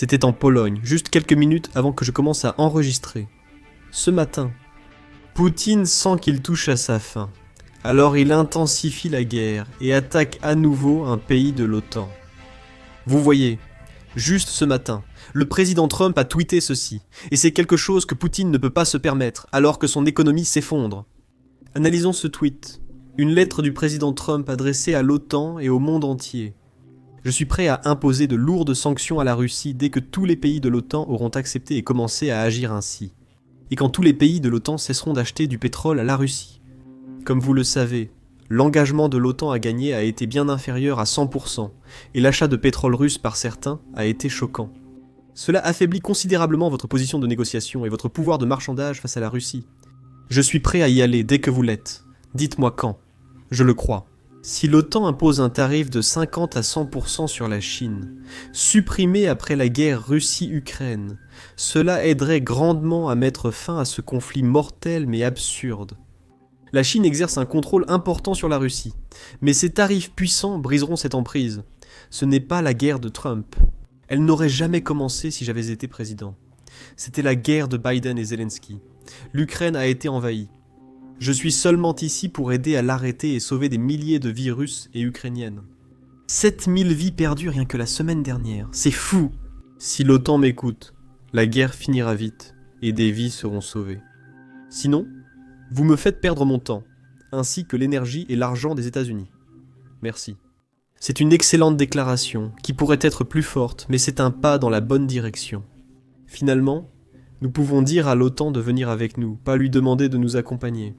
C'était en Pologne, juste quelques minutes avant que je commence à enregistrer. Ce matin, Poutine sent qu'il touche à sa fin. Alors il intensifie la guerre et attaque à nouveau un pays de l'OTAN. Vous voyez, juste ce matin, le président Trump a tweeté ceci, et c'est quelque chose que Poutine ne peut pas se permettre alors que son économie s'effondre. Analysons ce tweet. Une lettre du président Trump adressée à l'OTAN et au monde entier. Je suis prêt à imposer de lourdes sanctions à la Russie dès que tous les pays de l'OTAN auront accepté et commencé à agir ainsi. Et quand tous les pays de l'OTAN cesseront d'acheter du pétrole à la Russie. Comme vous le savez, l'engagement de l'OTAN à gagner a été bien inférieur à 100%, et l'achat de pétrole russe par certains a été choquant. Cela affaiblit considérablement votre position de négociation et votre pouvoir de marchandage face à la Russie. Je suis prêt à y aller dès que vous l'êtes. Dites-moi quand. Je le crois. Si l'OTAN impose un tarif de 50 à 100% sur la Chine, supprimé après la guerre Russie-Ukraine, cela aiderait grandement à mettre fin à ce conflit mortel mais absurde. La Chine exerce un contrôle important sur la Russie, mais ces tarifs puissants briseront cette emprise. Ce n'est pas la guerre de Trump. Elle n'aurait jamais commencé si j'avais été président. C'était la guerre de Biden et Zelensky. L'Ukraine a été envahie. Je suis seulement ici pour aider à l'arrêter et sauver des milliers de vies russes et ukrainiennes. 7000 vies perdues rien que la semaine dernière. C'est fou! Si l'OTAN m'écoute, la guerre finira vite et des vies seront sauvées. Sinon, vous me faites perdre mon temps, ainsi que l'énergie et l'argent des États-Unis. Merci. C'est une excellente déclaration, qui pourrait être plus forte, mais c'est un pas dans la bonne direction. Finalement, nous pouvons dire à l'OTAN de venir avec nous, pas lui demander de nous accompagner.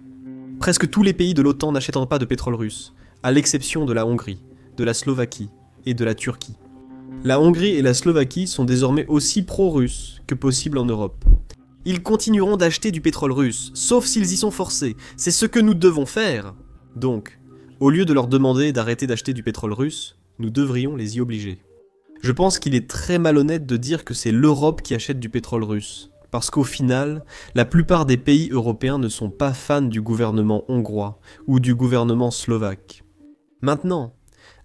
Presque tous les pays de l'OTAN n'achètent pas de pétrole russe, à l'exception de la Hongrie, de la Slovaquie et de la Turquie. La Hongrie et la Slovaquie sont désormais aussi pro-russes que possible en Europe. Ils continueront d'acheter du pétrole russe, sauf s'ils y sont forcés. C'est ce que nous devons faire. Donc, au lieu de leur demander d'arrêter d'acheter du pétrole russe, nous devrions les y obliger. Je pense qu'il est très malhonnête de dire que c'est l'Europe qui achète du pétrole russe, parce qu'au final, la plupart des pays européens ne sont pas fans du gouvernement hongrois ou du gouvernement slovaque. Maintenant,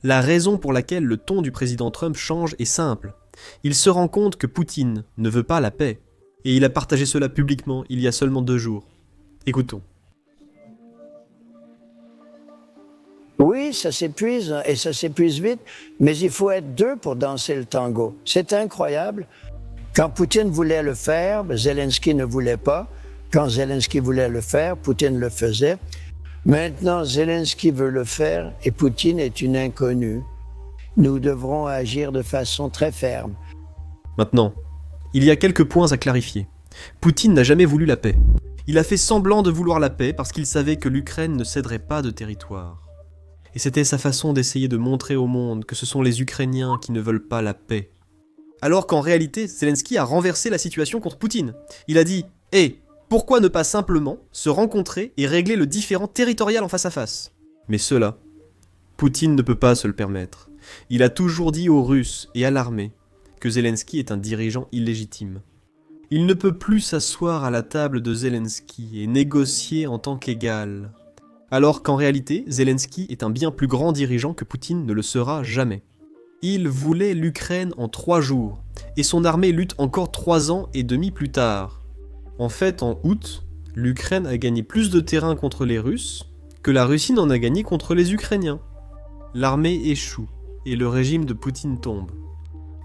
la raison pour laquelle le ton du président Trump change est simple. Il se rend compte que Poutine ne veut pas la paix. Et il a partagé cela publiquement il y a seulement 2 jours. Écoutons. Oui, ça s'épuise et ça s'épuise vite, mais il faut être 2 pour danser le tango. C'est incroyable. Quand Poutine voulait le faire, Zelensky ne voulait pas. Quand Zelensky voulait le faire, Poutine le faisait. Maintenant, Zelensky veut le faire et Poutine est une inconnue. Nous devrons agir de façon très ferme. Maintenant, il y a quelques points à clarifier. Poutine n'a jamais voulu la paix. Il a fait semblant de vouloir la paix parce qu'il savait que l'Ukraine ne céderait pas de territoire. Et c'était sa façon d'essayer de montrer au monde que ce sont les Ukrainiens qui ne veulent pas la paix. Alors qu'en réalité, Zelensky a renversé la situation contre Poutine. Il a dit « Hé, pourquoi ne pas simplement se rencontrer et régler le différend territorial en face à face ?» Mais cela, Poutine ne peut pas se le permettre. Il a toujours dit aux Russes et à l'armée que Zelensky est un dirigeant illégitime. Il ne peut plus s'asseoir à la table de Zelensky et négocier en tant qu'égal. Alors qu'en réalité, Zelensky est un bien plus grand dirigeant que Poutine ne le sera jamais. Il voulait l'Ukraine en 3 jours, et son armée lutte encore 3 ans et demi plus tard. En fait, en août, l'Ukraine a gagné plus de terrain contre les Russes que la Russie n'en a gagné contre les Ukrainiens. L'armée échoue, et le régime de Poutine tombe.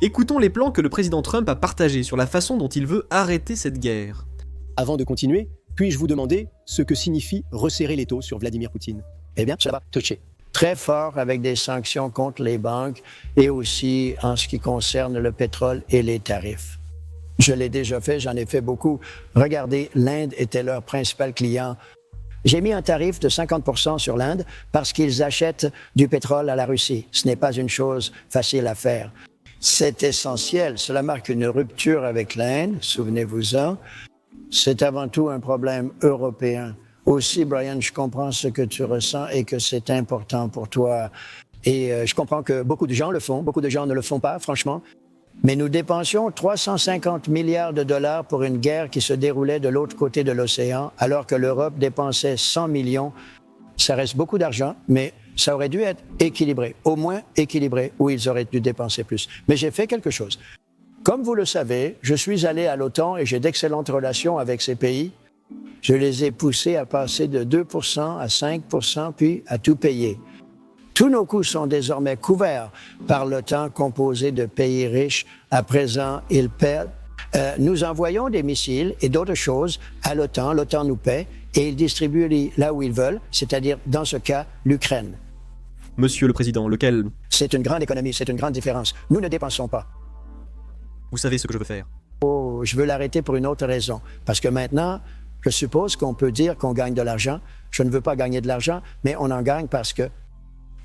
Écoutons les plans que le président Trump a partagés sur la façon dont il veut arrêter cette guerre. Avant de continuer, puis-je vous demander ce que signifie resserrer l'étau sur Vladimir Poutine? Eh bien, ça va toucher très fort avec des sanctions contre les banques et aussi en ce qui concerne le pétrole et les tarifs. Je l'ai déjà fait, j'en ai fait beaucoup. Regardez, l'Inde était leur principal client. J'ai mis un tarif de 50% sur l'Inde parce qu'ils achètent du pétrole à la Russie. Ce n'est pas une chose facile à faire. C'est essentiel. Cela marque une rupture avec l'Inde, souvenez-vous-en. C'est avant tout un problème européen. Aussi, Brian, je comprends ce que tu ressens et que c'est important pour toi. Et je comprends que beaucoup de gens le font, beaucoup de gens ne le font pas, franchement. Mais nous dépensions 350 milliards de dollars pour une guerre qui se déroulait de l'autre côté de l'océan, alors que l'Europe dépensait 100 millions. Ça reste beaucoup d'argent, mais ça aurait dû être équilibré, au moins équilibré, où ils auraient dû dépenser plus. Mais j'ai fait quelque chose. Comme vous le savez, je suis allé à l'OTAN et j'ai d'excellentes relations avec ces pays. Je les ai poussés à passer de 2% à 5%, puis à tout payer. Tous nos coûts sont désormais couverts par l'OTAN composé de pays riches. À présent, ils paient. Nous envoyons des missiles et d'autres choses à l'OTAN. L'OTAN nous paie et ils distribuent là où ils veulent, c'est-à-dire, dans ce cas, l'Ukraine. Monsieur le Président, lequel... C'est une grande économie, c'est une grande différence. Nous ne dépensons pas. Vous savez ce que je veux faire. Oh, je veux l'arrêter pour une autre raison. Parce que maintenant, je suppose qu'on peut dire qu'on gagne de l'argent. Je ne veux pas gagner de l'argent, mais on en gagne parce que...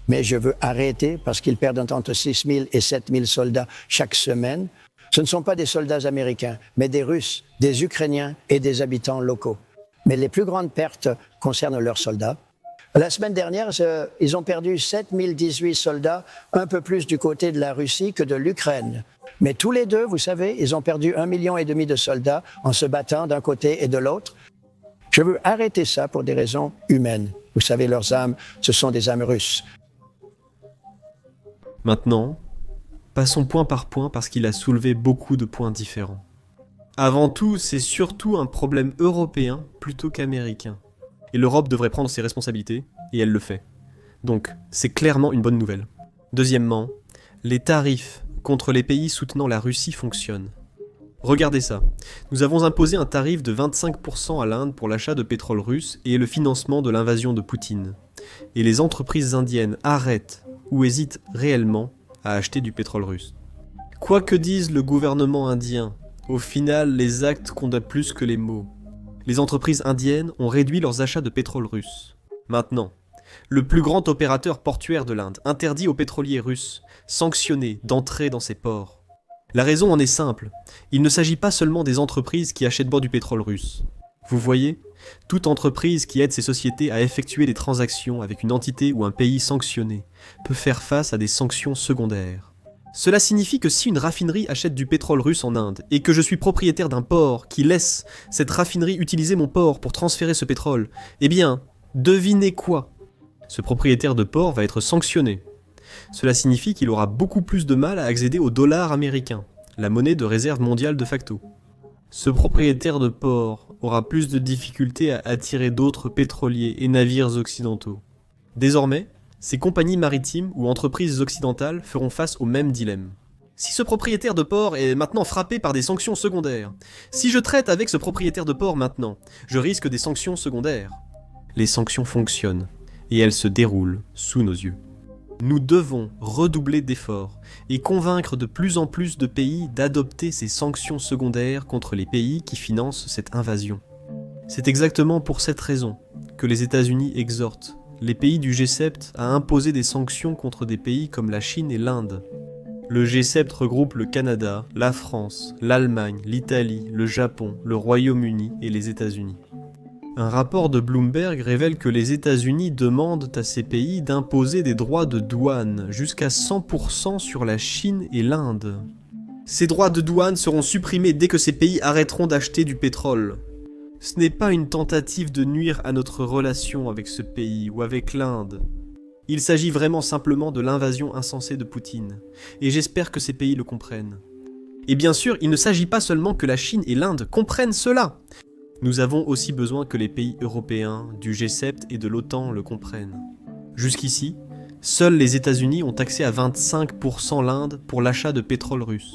Mais je veux arrêter parce qu'ils perdent entre 6 000 et 7 000 soldats chaque semaine. Ce ne sont pas des soldats américains, mais des Russes, des Ukrainiens et des habitants locaux. Mais les plus grandes pertes concernent leurs soldats. La semaine dernière, ils ont perdu 7 018 soldats, un peu plus du côté de la Russie que de l'Ukraine. Mais tous les deux, vous savez, ils ont perdu 1,5 million de soldats en se battant d'un côté et de l'autre. Je veux arrêter ça pour des raisons humaines. Vous savez, leurs âmes, ce sont des âmes russes. Maintenant, passons point par point parce qu'il a soulevé beaucoup de points différents. Avant tout, c'est surtout un problème européen plutôt qu'américain. Et l'Europe devrait prendre ses responsabilités, et elle le fait. Donc, c'est clairement une bonne nouvelle. Deuxièmement, les tarifs contre les pays soutenant la Russie fonctionnent. Regardez ça. Nous avons imposé un tarif de 25% à l'Inde pour l'achat de pétrole russe et le financement de l'invasion de Poutine. Et les entreprises indiennes arrêtent ou hésitent réellement à acheter du pétrole russe. Quoi que dise le gouvernement indien, au final, les actes comptent plus que les mots. Les entreprises indiennes ont réduit leurs achats de pétrole russe. Maintenant, le plus grand opérateur portuaire de l'Inde interdit aux pétroliers russes, sanctionnés, d'entrer dans ses ports. La raison en est simple, il ne s'agit pas seulement des entreprises qui achètent du pétrole russe. Vous voyez, toute entreprise qui aide ces sociétés à effectuer des transactions avec une entité ou un pays sanctionné peut faire face à des sanctions secondaires. Cela signifie que si une raffinerie achète du pétrole russe en Inde et que je suis propriétaire d'un port qui laisse cette raffinerie utiliser mon port pour transférer ce pétrole, eh bien, devinez quoi ? Ce propriétaire de port va être sanctionné. Cela signifie qu'il aura beaucoup plus de mal à accéder au dollar américain, la monnaie de réserve mondiale de facto. Ce propriétaire de port aura plus de difficultés à attirer d'autres pétroliers et navires occidentaux. Désormais, ces compagnies maritimes ou entreprises occidentales feront face au même dilemme. Si ce propriétaire de port est maintenant frappé par des sanctions secondaires, si je traite avec ce propriétaire de port maintenant, je risque des sanctions secondaires. Les sanctions fonctionnent, et elles se déroulent sous nos yeux. Nous devons redoubler d'efforts et convaincre de plus en plus de pays d'adopter ces sanctions secondaires contre les pays qui financent cette invasion. C'est exactement pour cette raison que les États-Unis exhortent les pays du G7 à imposer des sanctions contre des pays comme la Chine et l'Inde. Le G7 regroupe le Canada, la France, l'Allemagne, l'Italie, le Japon, le Royaume-Uni et les États-Unis. Un rapport de Bloomberg révèle que les États-Unis demandent à ces pays d'imposer des droits de douane jusqu'à 100% sur la Chine et l'Inde. Ces droits de douane seront supprimés dès que ces pays arrêteront d'acheter du pétrole. Ce n'est pas une tentative de nuire à notre relation avec ce pays ou avec l'Inde. Il s'agit vraiment simplement de l'invasion insensée de Poutine, et j'espère que ces pays le comprennent. Et bien sûr, il ne s'agit pas seulement que la Chine et l'Inde comprennent cela. Nous avons aussi besoin que les pays européens, du G7 et de l'OTAN le comprennent. Jusqu'ici, seuls les États-Unis ont taxé à 25% l'Inde pour l'achat de pétrole russe.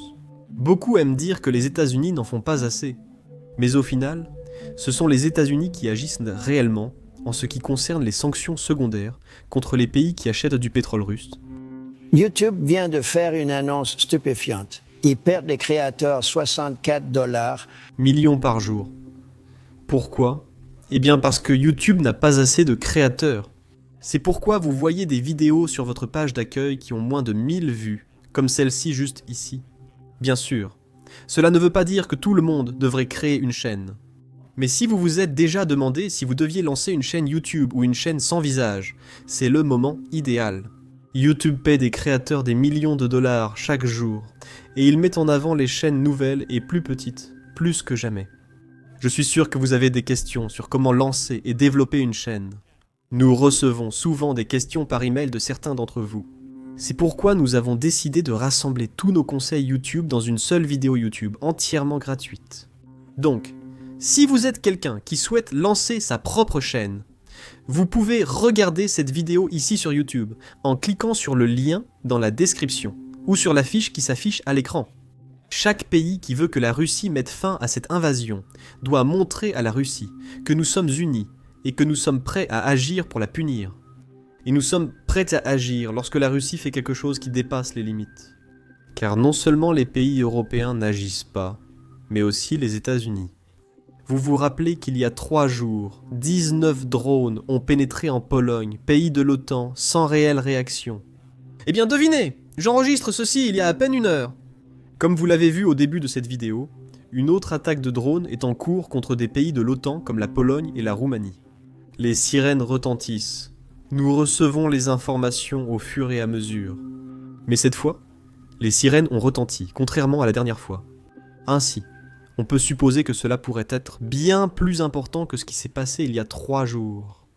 Beaucoup aiment dire que les États-Unis n'en font pas assez. Mais au final, ce sont les États-Unis qui agissent réellement en ce qui concerne les sanctions secondaires contre les pays qui achètent du pétrole russe. YouTube vient de faire une annonce stupéfiante. Ils perdent les créateurs 64 $. Millions par jour. Pourquoi ? Eh bien parce que YouTube n'a pas assez de créateurs. C'est pourquoi vous voyez des vidéos sur votre page d'accueil qui ont moins de 1000 vues, comme celle-ci juste ici. Bien sûr, cela ne veut pas dire que tout le monde devrait créer une chaîne. Mais si vous vous êtes déjà demandé si vous deviez lancer une chaîne YouTube ou une chaîne sans visage, c'est le moment idéal. YouTube paie des créateurs des millions de dollars chaque jour, et il met en avant les chaînes nouvelles et plus petites, plus que jamais. Je suis sûr que vous avez des questions sur comment lancer et développer une chaîne. Nous recevons souvent des questions par email de certains d'entre vous. C'est pourquoi nous avons décidé de rassembler tous nos conseils YouTube dans une seule vidéo YouTube, entièrement gratuite. Donc, si vous êtes quelqu'un qui souhaite lancer sa propre chaîne, vous pouvez regarder cette vidéo ici sur YouTube en cliquant sur le lien dans la description ou sur la fiche qui s'affiche à l'écran. Chaque pays qui veut que la Russie mette fin à cette invasion doit montrer à la Russie que nous sommes unis et que nous sommes prêts à agir pour la punir. Et nous sommes prêts à agir lorsque la Russie fait quelque chose qui dépasse les limites. Car non seulement les pays européens n'agissent pas, mais aussi les États-Unis. Vous vous rappelez qu'il y a 3 jours, 19 drones ont pénétré en Pologne, pays de l'OTAN, sans réelle réaction. Eh bien devinez, j'enregistre ceci il y a à peine 1 heure. Comme vous l'avez vu au début de cette vidéo, une autre attaque de drones est en cours contre des pays de l'OTAN comme la Pologne et la Roumanie. Les sirènes retentissent. Nous recevons les informations au fur et à mesure. Mais cette fois, les sirènes ont retenti, contrairement à la dernière fois. Ainsi, on peut supposer que cela pourrait être bien plus important que ce qui s'est passé il y a 3 jours.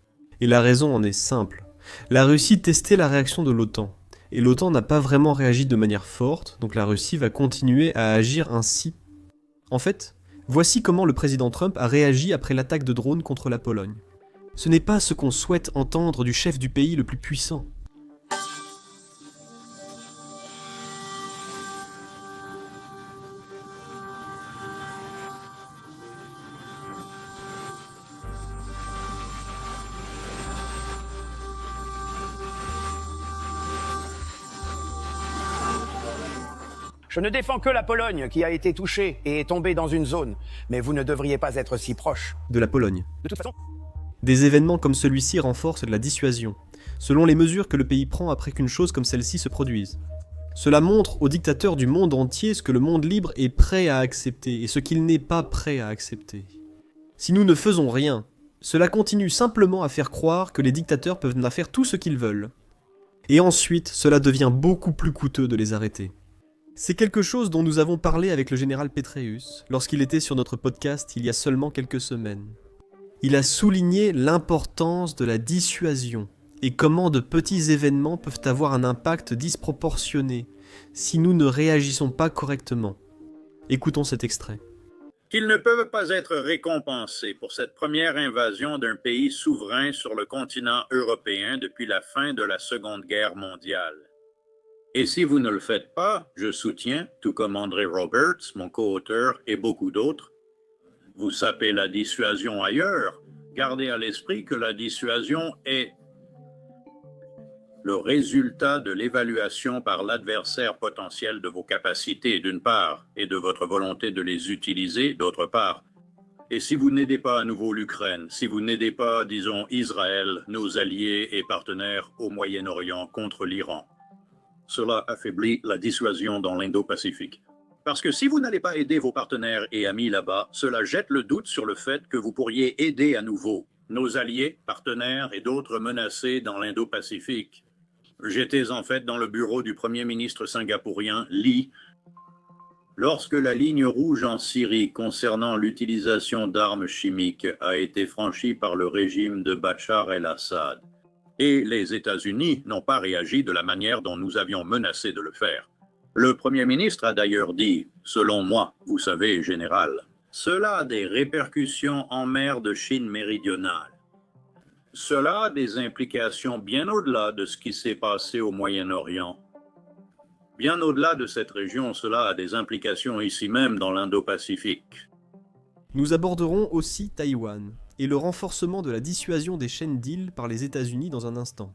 Et la raison en est simple. La Russie testait la réaction de l'OTAN. Et l'OTAN n'a pas vraiment réagi de manière forte, donc la Russie va continuer à agir ainsi. En fait, voici comment le président Trump a réagi après l'attaque de drones contre la Pologne. Ce n'est pas ce qu'on souhaite entendre du chef du pays le plus puissant. Je ne défends que la Pologne qui a été touchée et est tombée dans une zone. Mais vous ne devriez pas être si proche. De la Pologne. De toute façon, Des événements comme celui-ci renforcent la dissuasion, selon les mesures que le pays prend après qu'une chose comme celle-ci se produise. Cela montre aux dictateurs du monde entier ce que le monde libre est prêt à accepter et ce qu'il n'est pas prêt à accepter. Si nous ne faisons rien, cela continue simplement à faire croire que les dictateurs peuvent faire tout ce qu'ils veulent. Et ensuite, cela devient beaucoup plus coûteux de les arrêter. C'est quelque chose dont nous avons parlé avec le général Petraeus lorsqu'il était sur notre podcast il y a seulement quelques semaines. Il a souligné l'importance de la dissuasion et comment de petits événements peuvent avoir un impact disproportionné si nous ne réagissons pas correctement. Écoutons cet extrait. Qu'ils ne peuvent pas être récompensés pour cette première invasion d'un pays souverain sur le continent européen depuis la fin de la Seconde Guerre mondiale. Et si vous ne le faites pas, je soutiens, tout comme André Roberts, mon co-auteur, et beaucoup d'autres, vous sapez la dissuasion ailleurs, gardez à l'esprit que la dissuasion est le résultat de l'évaluation par l'adversaire potentiel de vos capacités, d'une part, et de votre volonté de les utiliser, d'autre part. Et si vous n'aidez pas à nouveau l'Ukraine, si vous n'aidez pas, disons, Israël, nos alliés et partenaires au Moyen-Orient contre l'Iran, cela affaiblit la dissuasion dans l'Indo-Pacifique. Parce que si vous n'allez pas aider vos partenaires et amis là-bas, cela jette le doute sur le fait que vous pourriez aider à nouveau nos alliés, partenaires et d'autres menacés dans l'Indo-Pacifique. J'étais en fait dans le bureau du Premier ministre singapourien Lee lorsque la ligne rouge en Syrie concernant l'utilisation d'armes chimiques a été franchie par le régime de Bachar el-Assad. Et les États-Unis n'ont pas réagi de la manière dont nous avions menacé de le faire. Le Premier ministre a d'ailleurs dit, selon moi, vous savez, général, cela a des répercussions en mer de Chine méridionale. Cela a des implications bien au-delà de ce qui s'est passé au Moyen-Orient. Bien au-delà de cette région, cela a des implications ici même dans l'Indo-Pacifique. Nous aborderons aussi Taïwan et le renforcement de la dissuasion des chaînes d'îles par les États-Unis dans un instant.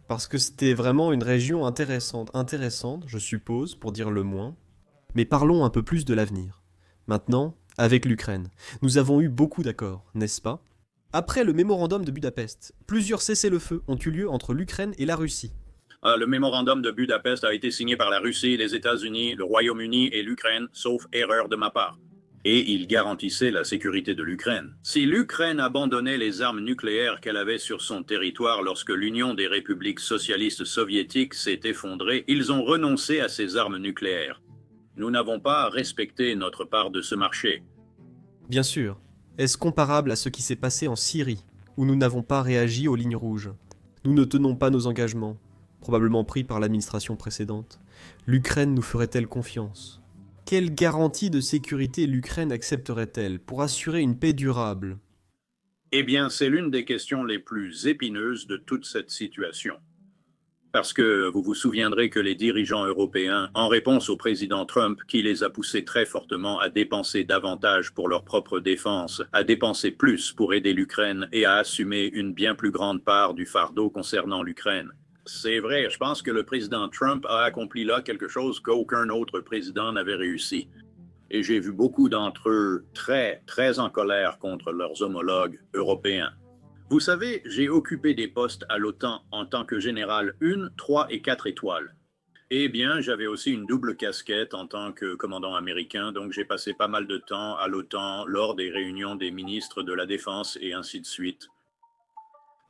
Parce que c'était vraiment une région intéressante, je suppose, pour dire le moins. Mais parlons un peu plus de l'avenir. Maintenant, avec l'Ukraine. Nous avons eu beaucoup d'accords, n'est-ce pas ? Après le mémorandum de Budapest, plusieurs cessez-le-feu ont eu lieu entre l'Ukraine et la Russie. Le mémorandum de Budapest a été signé par la Russie, les États-Unis, le Royaume-Uni et l'Ukraine, sauf erreur de ma part. Et il garantissait la sécurité de l'Ukraine. Si l'Ukraine abandonnait les armes nucléaires qu'elle avait sur son territoire lorsque l'Union des républiques socialistes soviétiques s'est effondrée, ils ont renoncé à ces armes nucléaires. Nous n'avons pas respecté notre part de ce marché. Bien sûr. Est-ce comparable à ce qui s'est passé en Syrie, où nous n'avons pas réagi aux lignes rouges ? Nous ne tenons pas nos engagements. probablement pris par l'administration précédente. L'Ukraine nous ferait-elle confiance? Quelle garantie de sécurité l'Ukraine accepterait-elle pour assurer une paix durable? Eh bien, c'est l'une des questions les plus épineuses de toute cette situation. Parce que vous vous souviendrez que les dirigeants européens, en réponse au président Trump, qui les a poussés très fortement à dépenser davantage pour leur propre défense, à dépenser plus pour aider l'Ukraine et à assumer une bien plus grande part du fardeau concernant l'Ukraine. C'est vrai, je pense que le président Trump a accompli là quelque chose qu'aucun autre président n'avait réussi. Et j'ai vu beaucoup d'entre eux très, très en colère contre leurs homologues européens. Vous savez, j'ai occupé des postes à l'OTAN en tant que général 1, 3 et 4 étoiles. Eh bien, j'avais aussi une double casquette en tant que commandant américain, donc j'ai passé pas mal de temps à l'OTAN lors des réunions des ministres de la Défense et ainsi de suite.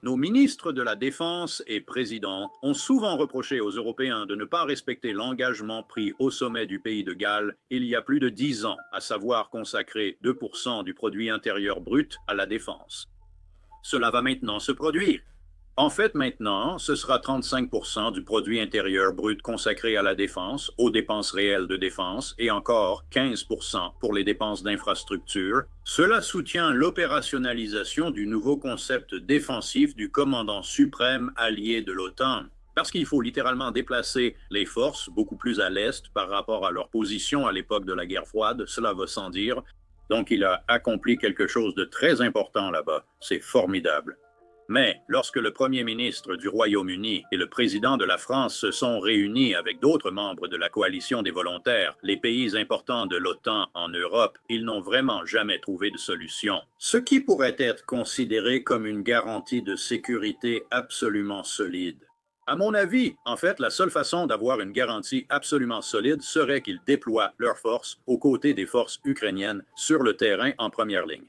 Nos ministres de la Défense et présidents ont souvent reproché aux Européens de ne pas respecter l'engagement pris au sommet du pays de Galles il y a plus de 10 ans, à savoir consacrer 2% du produit intérieur brut à la défense. Cela va maintenant se produire. En fait, maintenant, ce sera 35% du produit intérieur brut consacré à la défense, aux dépenses réelles de défense, et encore 15% pour les dépenses d'infrastructure. Cela soutient l'opérationnalisation du nouveau concept défensif du commandant suprême allié de l'OTAN. Parce qu'il faut littéralement déplacer les forces beaucoup plus à l'est par rapport à leur position à l'époque de la guerre froide, cela va sans dire. Donc il a accompli quelque chose de très important là-bas. C'est formidable. Mais lorsque le Premier ministre du Royaume-Uni et le président de la France se sont réunis avec d'autres membres de la coalition des volontaires, les pays importants de l'OTAN en Europe, ils n'ont vraiment jamais trouvé de solution. Ce qui pourrait être considéré comme une garantie de sécurité absolument solide. À mon avis, en fait, la seule façon d'avoir une garantie absolument solide serait qu'ils déploient leurs forces aux côtés des forces ukrainiennes sur le terrain en première ligne.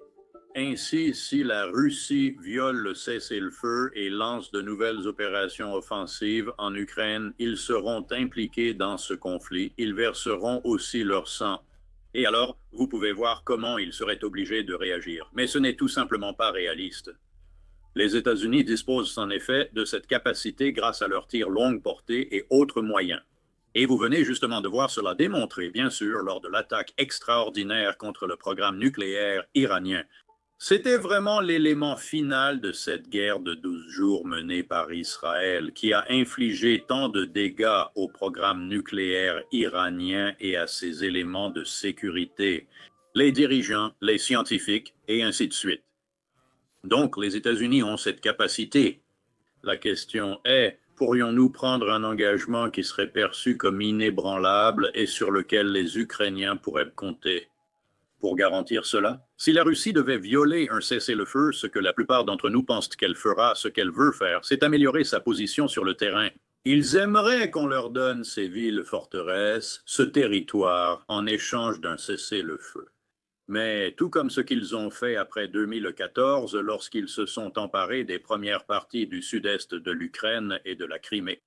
Ainsi, si la Russie viole le cessez-le-feu et lance de nouvelles opérations offensives en Ukraine, ils seront impliqués dans ce conflit. Ils verseront aussi leur sang. Et alors, vous pouvez voir comment ils seraient obligés de réagir. Mais ce n'est tout simplement pas réaliste. Les États-Unis disposent en effet de cette capacité grâce à leurs tirs longue portée et autres moyens. Et vous venez justement de voir cela démontré, bien sûr, lors de l'attaque extraordinaire contre le programme nucléaire iranien. C'était vraiment l'élément final de cette guerre de 12 jours menée par Israël qui a infligé tant de dégâts au programme nucléaire iranien et à ses éléments de sécurité, les dirigeants, les scientifiques et ainsi de suite. Donc les États-Unis ont cette capacité. La question est, pourrions-nous prendre un engagement qui serait perçu comme inébranlable et sur lequel les Ukrainiens pourraient compter? Pour garantir cela, si la Russie devait violer un cessez-le-feu, ce que la plupart d'entre nous pensent qu'elle fera, ce qu'elle veut faire, c'est améliorer sa position sur le terrain. Ils aimeraient qu'on leur donne ces villes forteresses, ce territoire, en échange d'un cessez-le-feu. Mais tout comme ce qu'ils ont fait après 2014, lorsqu'ils se sont emparés des premières parties du sud-est de l'Ukraine et de la Crimée,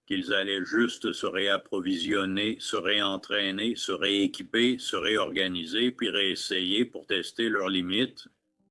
qu'ils allaient juste se réapprovisionner, se réentraîner, se rééquiper, se réorganiser, puis réessayer pour tester leurs limites.